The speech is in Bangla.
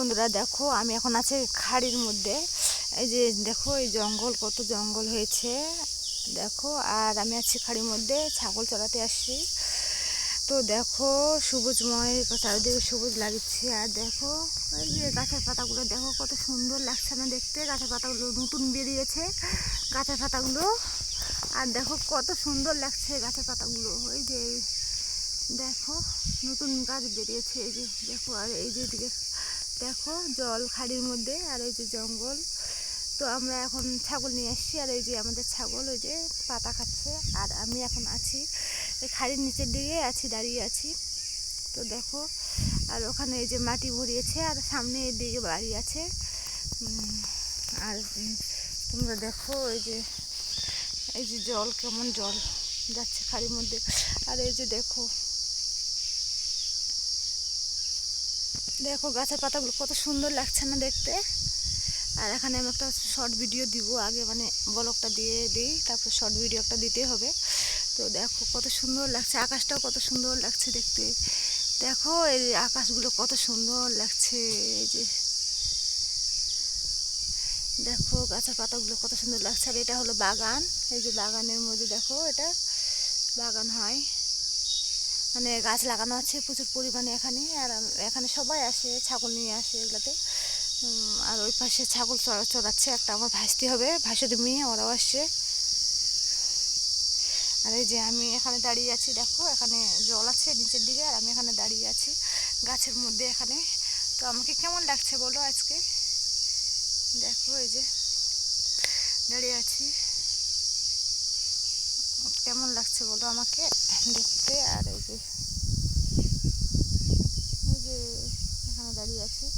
বন্ধুরা দেখো আমি এখন আছি খাড়ির মধ্যে। এই যে দেখো এই জঙ্গল, কত জঙ্গল হয়েছে দেখো। আর আমি আছি খাড়ির মধ্যে, ছাগল চড়াতে আসছি। তো দেখো সবুজময়, চারিদিকে সবুজ লাগছে। আর দেখো এই যে গাছের পাতাগুলো দেখো কত সুন্দর লাগছে না দেখতে। গাছের পাতাগুলো নতুন বেরিয়েছে গাছের পাতাগুলো। আর দেখো কত সুন্দর লাগছে গাছের পাতাগুলো। ওই যে দেখো নতুন গাছ বেরিয়েছে, এই যে দেখো। আর এই যে দিকে দেখো জল খাড়ির মধ্যে, আর এই যে জঙ্গল। তো আমরা এখন ছাগল নিয়ে আসছি, আর এই যে আমাদের ছাগল ওই যে পাতা খাচ্ছে। আর আমি এখন আছি এই খাড়ির নিচের দিকে আছি, দাঁড়িয়ে আছি। তো দেখো আর ওখানে এই যে মাটি ভরিয়েছে, আর সামনে এই দিকে বাড়ি আছে। আর তোমরা দেখো এই যে জল, কেমন জল যাচ্ছে খাড়ির মধ্যে। আর এই যে দেখো দেখো গাছের পাতাগুলো কত সুন্দর লাগছে না দেখতে। আর এখানে আমি একটা শর্ট ভিডিও দিব, আগে মানে ব্লগটা দিয়ে দিই, তারপর শর্ট ভিডিও একটা দিতে হবে। তো দেখো কত সুন্দর লাগছে, আকাশটাও কত সুন্দর লাগছে দেখতে। দেখো এই আকাশগুলো কত সুন্দর লাগছে। এই যে দেখো গাছের পাতাগুলো কত সুন্দর লাগছে। আর এটা হলো বাগান। এই যে বাগানের মধ্যে দেখো এটা বাগান হয়, মানে গাছ লাগানো আছে প্রচুর পরিমাণে এখানে। আর এখানে সবাই আসে, ছাগল নিয়ে আসে এগুলাতে। আর ওই পাশে ছাগল চড়াচ্ছে একটা আমার ভাসতে হবে, ভাসুদি মেয়ে, ওরাও আসছে। আর এই যে আমি এখানে দাঁড়িয়ে আছি দেখো, এখানে জল আছে নিচের দিকে, আর আমি এখানে দাঁড়িয়ে আছি গাছের মধ্যে এখানে। তো আমাকে কেমন লাগছে বলো আজকে, দেখো এই যে দাঁড়িয়ে আছি, কেমন লাগছে বলো আমাকে দেখতে। আর এই যে